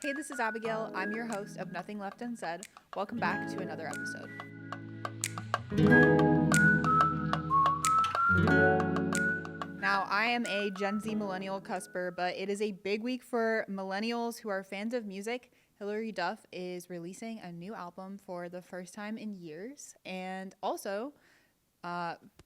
Hey, this is Abigail. I'm your host of Nothing Left Unsaid. Welcome back to another episode. Now, I am a Gen Z millennial cusper, but it is a big week for millennials who are fans of music. Hilary Duff is releasing a new album for the first time in years. And also,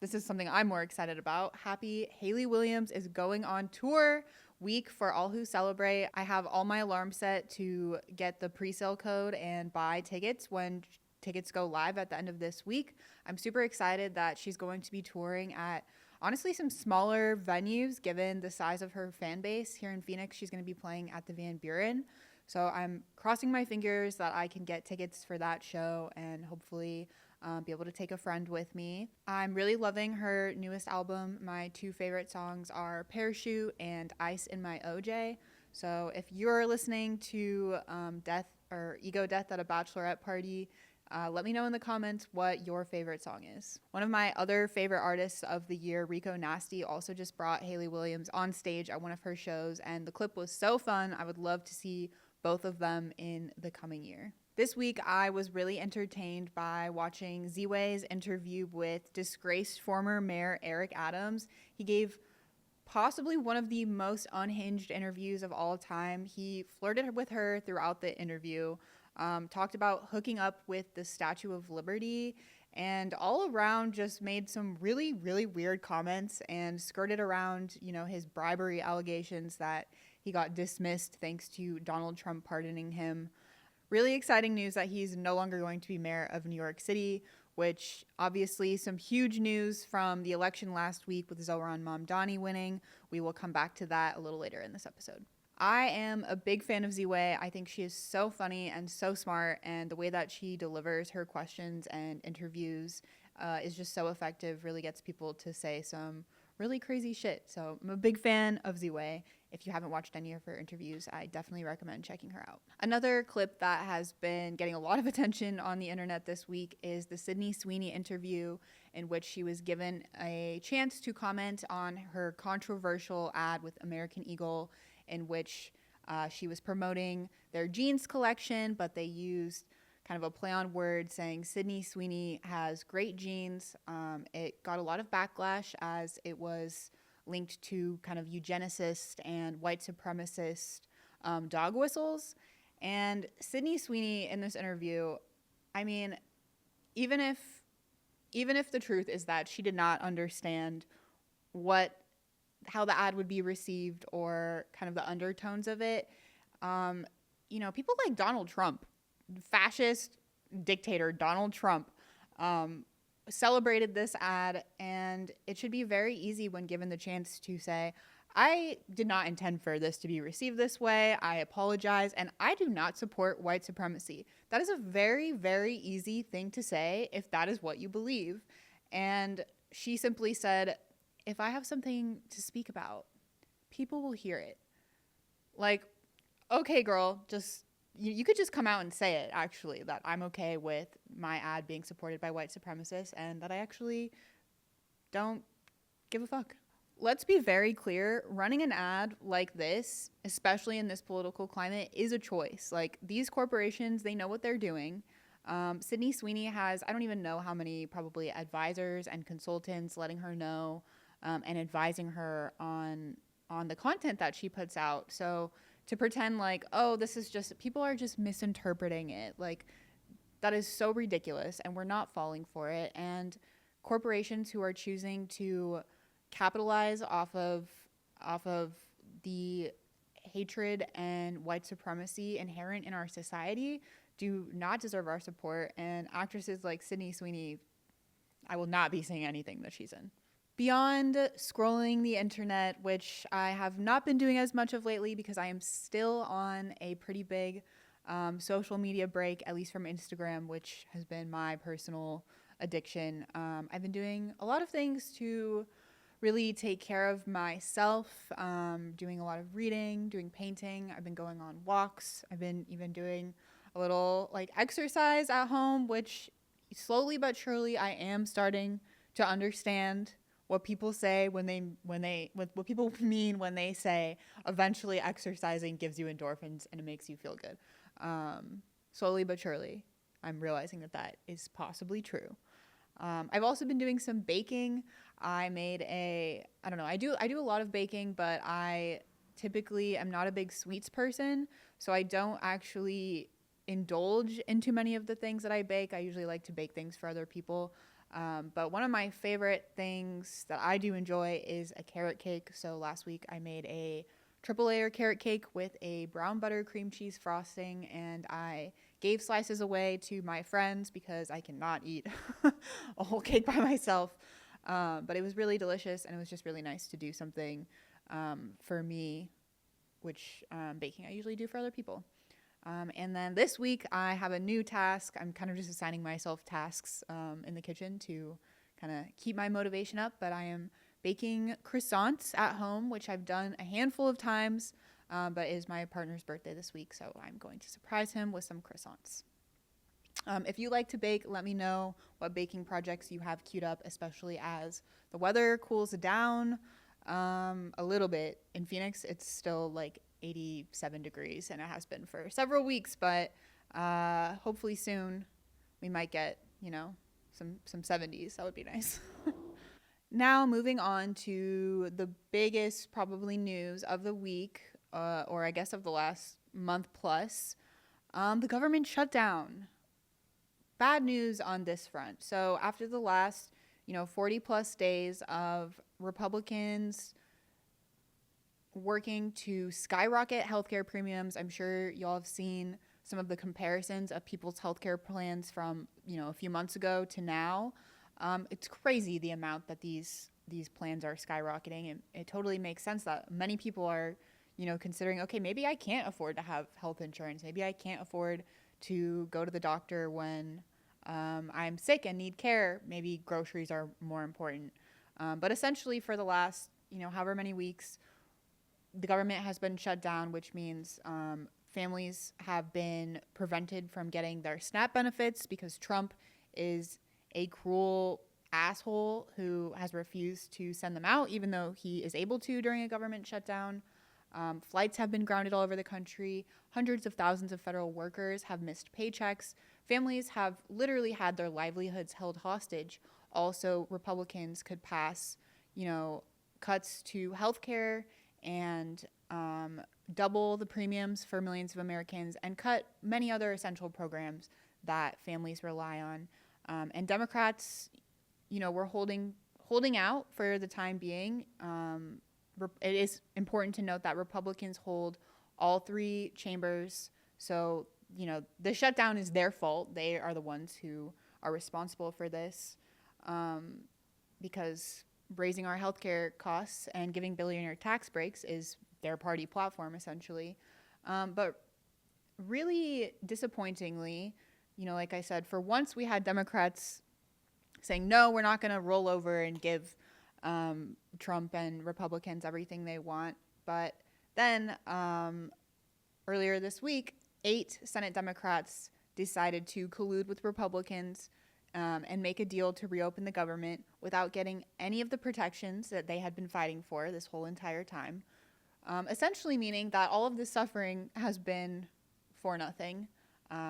this is something I'm more excited about. Happy Hayley Williams is going on tour week for all who celebrate. I have all my alarms set to get the pre-sale code and buy tickets when tickets go live at the end of this week. I'm super excited that she's going to be touring at honestly some smaller venues given the size of her fan base. Here in Phoenix, she's going to be playing at the Van Buren. So I'm crossing my fingers that I can get tickets for that show and hopefully be able to take a friend with me. I'm really loving her newest album. My two favorite songs are Parachute and Ice in My OJ. So if you're listening to Death or Ego Death at a Bachelorette Party, let me know in the comments what your favorite song is. One of my other favorite artists of the year, Rico Nasty, also just brought Hayley Williams on stage at one of her shows, and the clip was so fun. I would love to see both of them in the coming year. This week, I was really entertained by watching Z-Way's interview with disgraced former Mayor Eric Adams. He gave possibly one of the most unhinged interviews of all time. He flirted with her throughout the interview, talked about hooking up with the Statue of Liberty, and all around just made some really, really weird comments and skirted around, his bribery allegations that he got dismissed thanks to Donald Trump pardoning him. Really exciting news that he's no longer going to be mayor of New York City, which obviously some huge news from the election last week with Zohran Mamdani winning. We will come back to that a little later in this episode. I am a big fan of Z-Way. I think she is so funny and so smart, and the way that she delivers her questions and interviews is just so effective, really gets people to say some really crazy shit. So I'm a big fan of Z-Way. If you haven't watched any of her interviews, I definitely recommend checking her out. Another clip that has been getting a lot of attention on the internet this week is the Sydney Sweeney interview, in which she was given a chance to comment on her controversial ad with American Eagle, in which she was promoting their jeans collection, but they used kind of a play on words saying Sydney Sweeney has great jeans. It got a lot of backlash as it was linked to kind of eugenicist and white supremacist dog whistles. And Sydney Sweeney in this interview, I mean, even if the truth is that she did not understand how the ad would be received or kind of the undertones of it, people like Donald Trump, fascist dictator Donald Trump, celebrated this ad, and it should be very easy when given the chance to say, I did not intend for this to be received this way. I apologize, and I do not support white supremacy. That is a very, very easy thing to say if that is what you believe. And she simply said, if I have something to speak about, people will hear it. Like, okay, girl, just you could just come out and say it, actually, that I'm okay with my ad being supported by white supremacists and that I actually don't give a fuck. Let's be very clear. Running an ad like this, especially in this political climate, is a choice. Like, these corporations, they know what they're doing. Sydney Sweeney has, I don't even know how many probably advisors and consultants letting her know and advising her on the content that she puts out. So to pretend like, oh, this is just, people are just misinterpreting it, like, that is so ridiculous, and we're not falling for it. And corporations who are choosing to capitalize off of the hatred and white supremacy inherent in our society do not deserve our support. And actresses like Sydney Sweeney, I will not be seeing anything that she's in. Beyond scrolling the internet, which I have not been doing as much of lately because I am still on a pretty big social media break, at least from Instagram, which has been my personal addiction. I've been doing a lot of things to really take care of myself, doing a lot of reading, doing painting. I've been going on walks. I've been even doing a little exercise at home, which slowly but surely I am starting to understand what people say what people mean when they say eventually exercising gives you endorphins and it makes you feel good. Slowly but surely, I'm realizing that is possibly true. I've also been doing some baking. I don't know, I do a lot of baking, but I typically am not a big sweets person, so I don't actually indulge in too many of the things that I bake. I usually like to bake things for other people. But one of my favorite things that I do enjoy is a carrot cake. So last week I made a triple layer carrot cake with a brown butter cream cheese frosting, and I gave slices away to my friends because I cannot eat a whole cake by myself. But it was really delicious, and it was just really nice to do something for me, which baking I usually do for other people. And then this week I have a new task. I'm kind of just assigning myself tasks in the kitchen to kind of keep my motivation up, but I am baking croissants at home, which I've done a handful of times, but it is my partner's birthday this week, so I'm going to surprise him with some croissants. If you like to bake, let me know what baking projects you have queued up, especially as the weather cools down a little bit. In Phoenix, it's still like 87 degrees, and it has been for several weeks, but hopefully soon we might get, some 70s. That would be nice. Now, moving on to the biggest probably news of the week, or I guess of the last month plus, the government shutdown. Bad news on this front. So after the last, 40 plus days of Republicans working to skyrocket healthcare premiums, I'm sure y'all have seen some of the comparisons of people's healthcare plans from, a few months ago to now. It's crazy the amount that these plans are skyrocketing, and it totally makes sense that many people are, considering, okay, maybe I can't afford to have health insurance. Maybe I can't afford to go to the doctor when I'm sick and need care. Maybe groceries are more important. But essentially for the last, however many weeks, the government has been shut down, which means families have been prevented from getting their SNAP benefits because Trump is a cruel asshole who has refused to send them out, even though he is able to during a government shutdown. Flights have been grounded all over the country. Hundreds of thousands of federal workers have missed paychecks. Families have literally had their livelihoods held hostage. Also, Republicans could pass, cuts to healthcare and double the premiums for millions of Americans and cut many other essential programs that families rely on. And Democrats, were holding out for the time being. It is important to note that Republicans hold all three chambers. So, the shutdown is their fault. They are the ones who are responsible for this because raising our healthcare costs and giving billionaire tax breaks is their party platform, essentially. But really disappointingly, like I said, for once we had Democrats saying, no, we're not going to roll over and give Trump and Republicans everything they want. But then earlier this week, 8 Senate Democrats decided to collude with Republicans and make a deal to reopen the government without getting any of the protections that they had been fighting for this whole entire time. Essentially meaning that all of this suffering has been for nothing.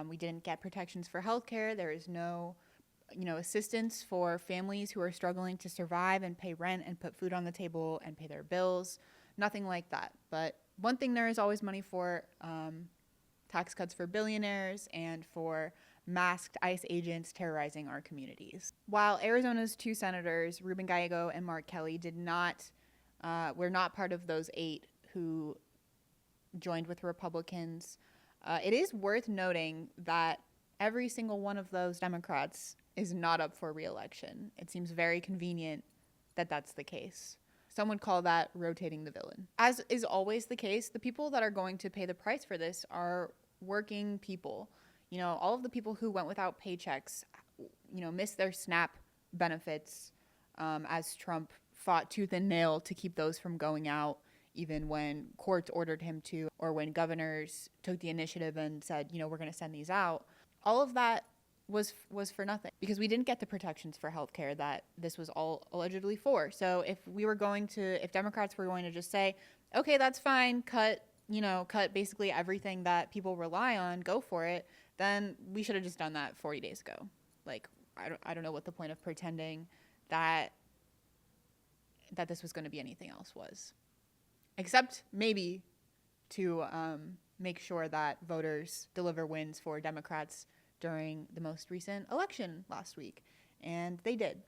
We didn't get protections for healthcare. There is no, assistance for families who are struggling to survive and pay rent and put food on the table and pay their bills. Nothing like that. But one thing there is always money for, tax cuts for billionaires and for masked ICE agents terrorizing our communities. While Arizona's 2 senators, Ruben Gallego and Mark Kelly, were not part of those 8 who joined with Republicans, it is worth noting that every single one of those Democrats is not up for re-election. It seems very convenient that that's the case. Some would call that rotating the villain. As is always the case, the people that are going to pay the price for this are working people. All of the people who went without paychecks, missed their SNAP benefits as Trump fought tooth and nail to keep those from going out, even when courts ordered him to, or when governors took the initiative and said, we're going to send these out. All of that was for nothing, because we didn't get the protections for healthcare that this was all allegedly for. So if Democrats were going to just say, okay, that's fine, cut basically everything that people rely on, go for it, then we should have just done that 40 days ago. Like, I don't know what the point of pretending that this was going to be anything else was, except maybe to make sure that voters deliver wins for Democrats during the most recent election last week. And they did.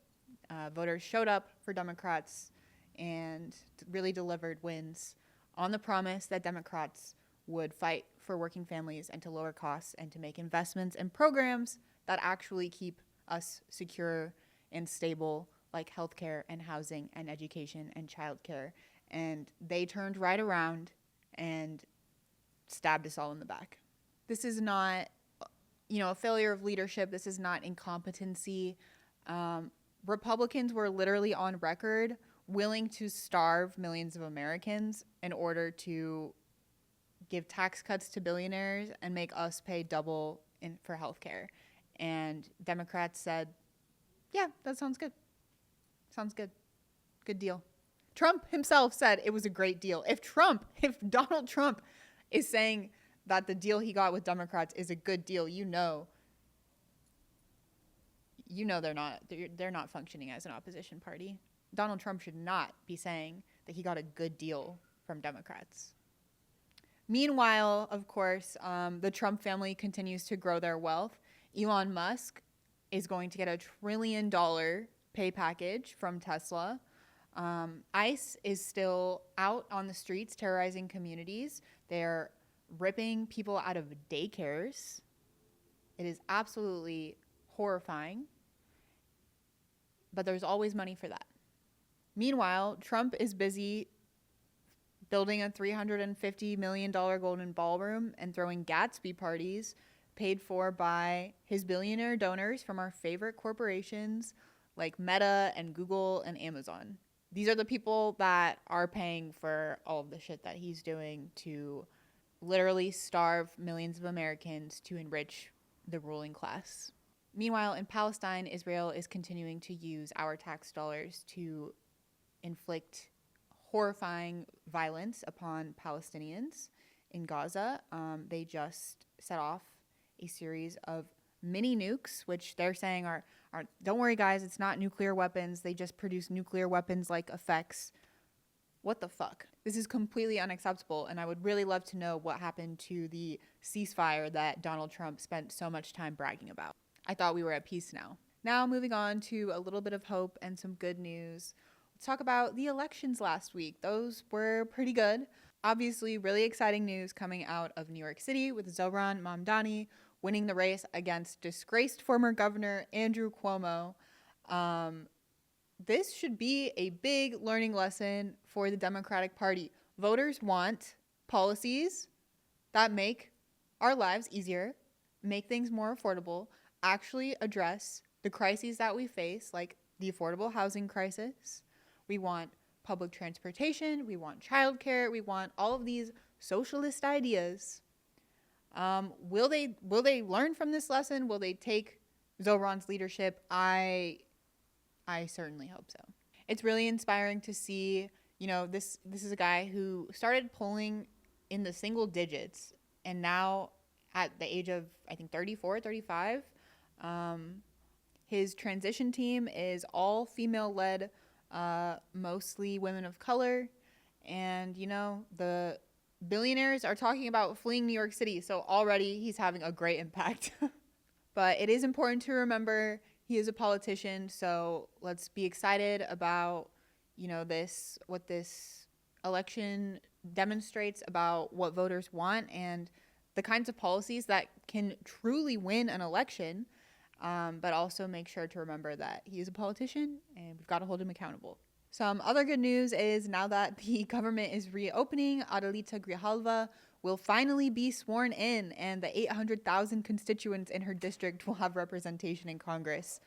Voters showed up for Democrats and really delivered wins on the promise that Democrats would fight for working families and to lower costs and to make investments and programs that actually keep us secure and stable, like healthcare and housing and education and childcare. And they turned right around and stabbed us all in the back. This is not, a failure of leadership. This is not incompetency. Republicans were literally on record willing to starve millions of Americans in order to give tax cuts to billionaires and make us pay double for healthcare. And Democrats said, yeah, that sounds good. Sounds good. Good deal. Trump himself said it was a great deal. If Donald Trump is saying that the deal he got with Democrats is a good deal, they're not functioning as an opposition party. Donald Trump should not be saying that he got a good deal from Democrats. Meanwhile, of course, the Trump family continues to grow their wealth. Elon Musk is going to get $1 trillion pay package from Tesla. ICE is still out on the streets terrorizing communities. They're ripping people out of daycares. It is absolutely horrifying. But there's always money for that. Meanwhile, Trump is busy building a $350 million golden ballroom and throwing Gatsby parties paid for by his billionaire donors from our favorite corporations like Meta and Google and Amazon. These are the people that are paying for all of the shit that he's doing to literally starve millions of Americans to enrich the ruling class. Meanwhile, in Palestine, Israel is continuing to use our tax dollars to inflict horrifying violence upon Palestinians in Gaza. They just set off a series of mini nukes, which they're saying are don't worry guys, it's not nuclear weapons. They just produce nuclear weapons-like effects. What the fuck? This is completely unacceptable, and I would really love to know what happened to the ceasefire that Donald Trump spent so much time bragging about. I thought we were at peace now. Now moving on to a little bit of hope and some good news. Let's talk about the elections last week. Those were pretty good. Obviously, really exciting news coming out of New York City with Zohran Mamdani winning the race against disgraced former governor Andrew Cuomo. This should be a big learning lesson for the Democratic Party. Voters want policies that make our lives easier, make things more affordable, actually address the crises that we face, like the affordable housing crisis. We want public transportation, we want childcare, we want all of these socialist ideas. Will they learn from this lesson? Will they take Zohran's leadership? I certainly hope so. It's really inspiring to see, this is a guy who started polling in the single digits, and now at the age of, I think, 34, 35, his transition team is all female-led, mostly women of color, and, the billionaires are talking about fleeing New York City, so already he's having a great impact. But it is important to remember he is a politician, so let's be excited about, what this election demonstrates about what voters want and the kinds of policies that can truly win an election, but also make sure to remember that he is a politician and we've got to hold him accountable. Some other good news is now that the government is reopening, Adelita Grijalva will finally be sworn in, and the 800,000 constituents in her district will have representation in Congress.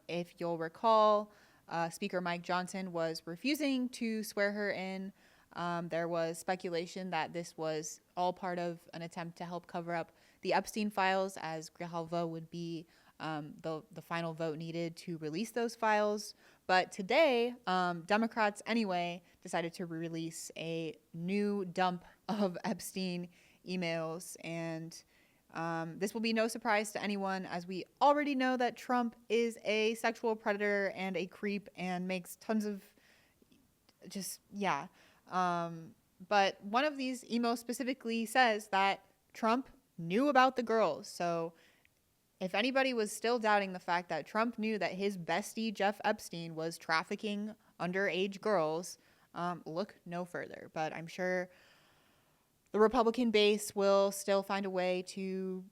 If you'll recall, Speaker Mike Johnson was refusing to swear her in There was speculation that this was all part of an attempt to help cover up the Epstein files, as Grijalva would be the final vote needed to release those files. But today, Democrats anyway decided to release a new dump of Epstein emails. And this will be no surprise to anyone, as we already know that Trump is a sexual predator and a creep and makes tons of but one of these emails specifically says that Trump knew about the girls. So if anybody was still doubting the fact that Trump knew that his bestie Jeff Epstein was trafficking underage girls, look no further. But I'm sure the Republican base will still find a way to,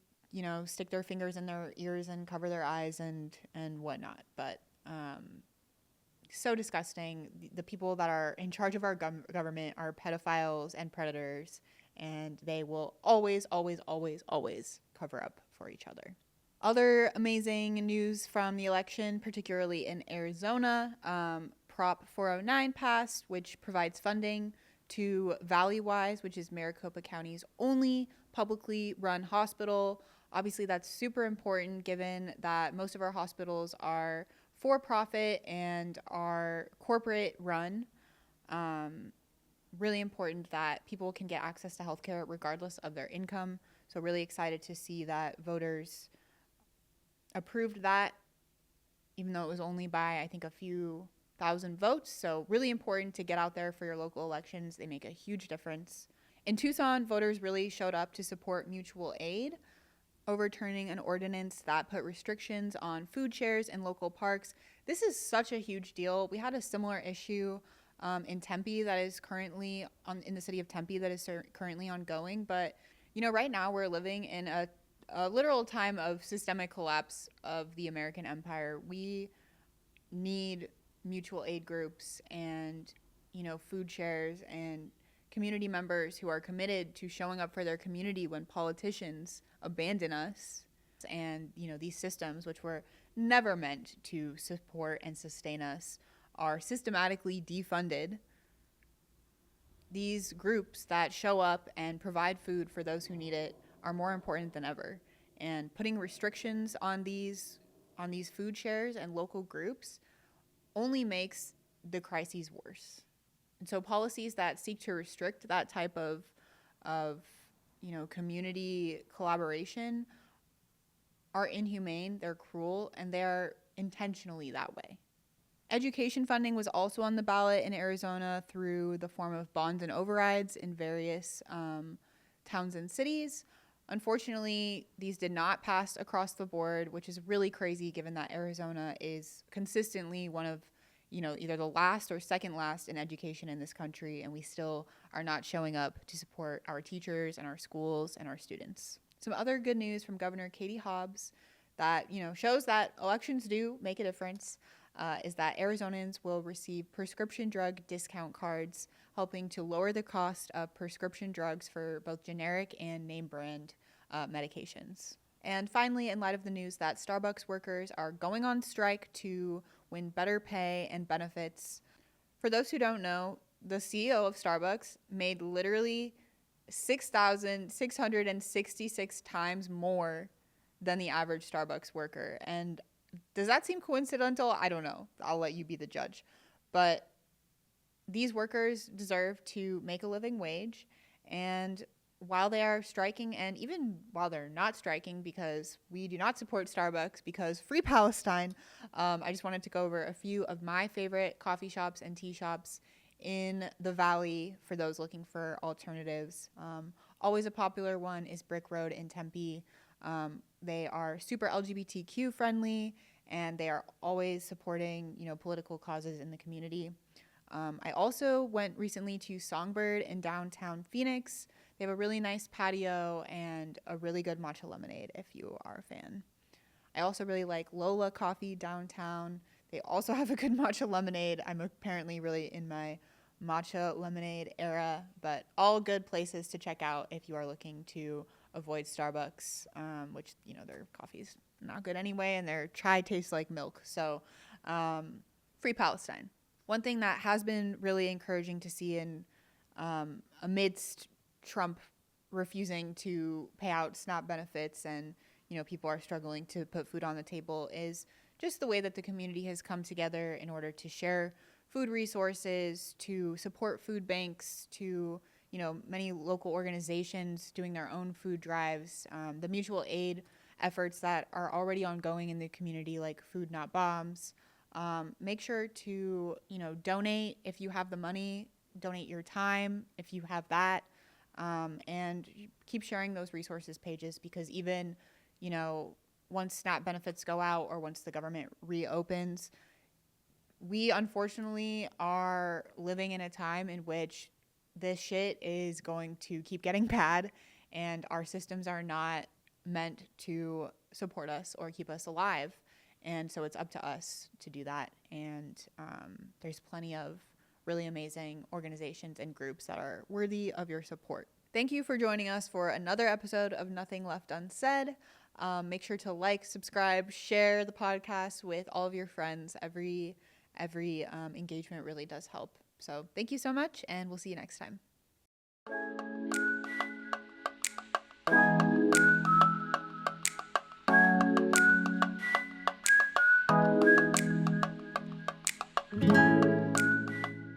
stick their fingers in their ears and cover their eyes and whatnot. But so disgusting. The people that are in charge of our government are pedophiles and predators, and they will always, always, always, always cover up for each other. Other amazing news from the election, particularly in Arizona, Prop 409 passed, which provides funding to Valleywise, which is Maricopa County's only publicly run hospital. Obviously, that's super important given that most of our hospitals are for-profit and are corporate run. Really important that people can get access to healthcare regardless of their income. So really excited to see that voters approved that, even though it was only by, I think, a few thousand votes. So really important to get out there for your local elections. They make a huge difference. In Tucson, voters really showed up to support mutual aid, overturning an ordinance that put restrictions on food shares in local parks. This is such a huge deal. We had a similar issue in Tempe that is currently in the city of Tempe that is currently ongoing. But, right now we're living in a literal time of systemic collapse of the American empire. We need mutual aid groups and, food shares and community members who are committed to showing up for their community when politicians abandon us. And, these systems, which were never meant to support and sustain us, are systematically defunded. These groups that show up and provide food for those who need it are more important than ever. And putting restrictions on these food shares and local groups only makes the crises worse. And so policies that seek to restrict that type of community collaboration are inhumane, they're cruel, and they're intentionally that way. Education funding was also on the ballot in Arizona through the form of bonds and overrides in various towns and cities. Unfortunately, these did not pass across the board, which is really crazy given that Arizona is consistently one of, either the last or second last in education in this country, and we still are not showing up to support our teachers and our schools and our students. Some other good news from Governor Katie Hobbs that, shows that elections do make a difference. Is that Arizonans will receive prescription drug discount cards, helping to lower the cost of prescription drugs for both generic and name brand medications. And finally, in light of the news that Starbucks workers are going on strike to win better pay and benefits, for those who don't know, the CEO of Starbucks made literally 6,666 times more than the average Starbucks worker. And does that seem coincidental? I don't know. I'll let you be the judge. But these workers deserve to make a living wage. And while they are striking, and even while they're not striking, because we do not support Starbucks, because free Palestine, I just wanted to go over a few of my favorite coffee shops and tea shops in the Valley for those looking for alternatives. Always a popular one is Brick Road in Tempe. They are super LGBTQ friendly, and they are always supporting, political causes in the community. I also went recently to Songbird in downtown Phoenix. They have a really nice patio and a really good matcha lemonade if you are a fan. I also really like Lola Coffee downtown. They also have a good matcha lemonade. I'm apparently really in my matcha lemonade era, but all good places to check out if you are looking to avoid Starbucks, which, their coffee's not good anyway, and their chai tastes like milk. So free Palestine. One thing that has been really encouraging to see in amidst Trump refusing to pay out SNAP benefits and, people are struggling to put food on the table, is just the way that the community has come together in order to share food resources, to support food banks, to, many local organizations doing their own food drives, the mutual aid efforts that are already ongoing in the community, like Food Not Bombs. Make sure to, donate if you have the money, donate your time if you have that, and keep sharing those resources pages, because even, once SNAP benefits go out or once the government reopens, we unfortunately are living in a time in which this shit is going to keep getting bad, and our systems are not meant to support us or keep us alive. And so it's up to us to do that. And there's plenty of really amazing organizations and groups that are worthy of your support. Thank you for joining us for another episode of Nothing Left Unsaid. Make sure to like, subscribe, share the podcast with all of your friends. Every engagement really does help. So thank you so much, and we'll see you next time.